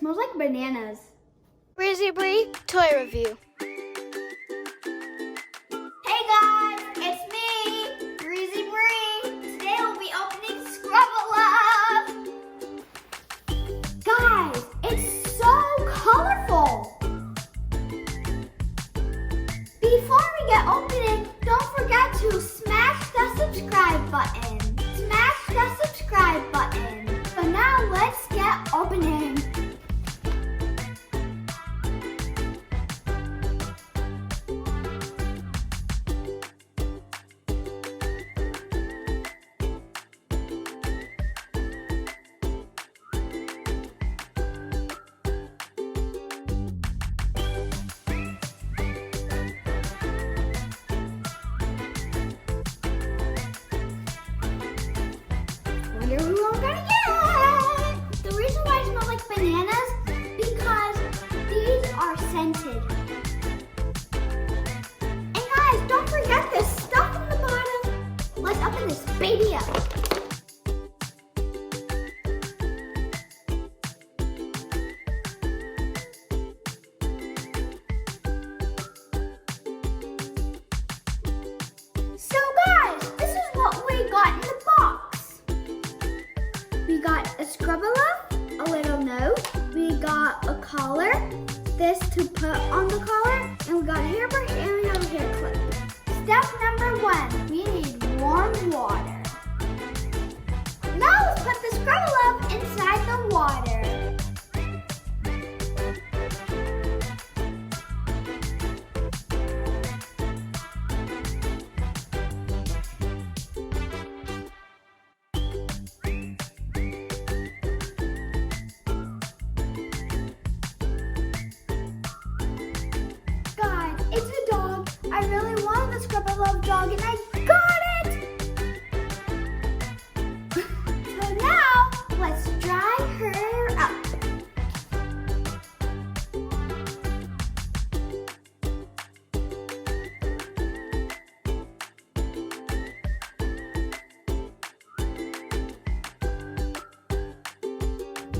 smells like bananas. Breezy Bree, toy review. Hey guys, it's me, Breezy Bree. Today we'll be opening Scruff-a-Luv. Guys, it's so colorful. Before we get opening, don't forget to smash the subscribe button. Smash the subscribe button. So now let's get opening. Wonder who I'm gonna get. The reason why it smells like bananas because these are scented. And guys, don't forget this stuff on the bottom. Let's open this baby up. So guys, this is what we got in the box. We got a Scruff-a-Luv, a little note. We got a collar, this to put on the collar, and we got a hairbrush and we have a hair clip. Step number 1, we need warm water. Now let's put the Scruff-a-Luv inside the water. Guys, it's a dog. I really wanted the Scruff-a-Luv dog and I got it! So now, let's dry her up.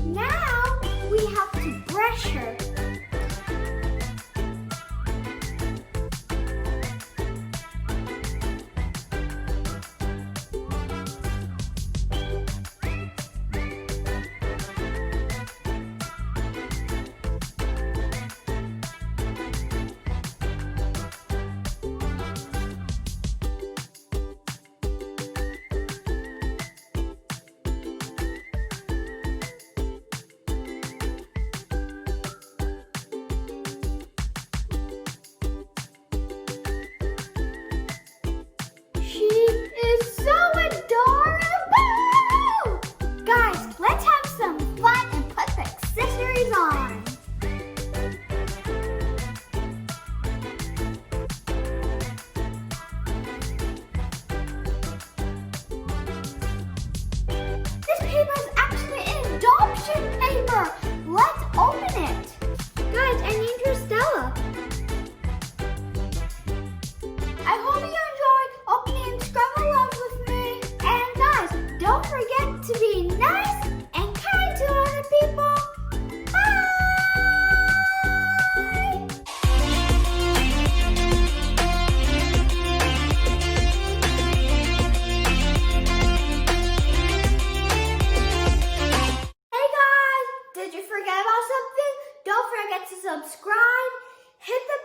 Now, we have to brush her. She is so adorable! Guys, let's have some fun and put the accessories on. This paper is actually an adoption paper. Let's open it. Guys, I named her Stella. I hope you enjoyed opening Scruff-a-Luv with me. And guys, don't forget to be nice and kind to other people. Bye! Hey guys, did you forget about something? Don't forget to subscribe, hit the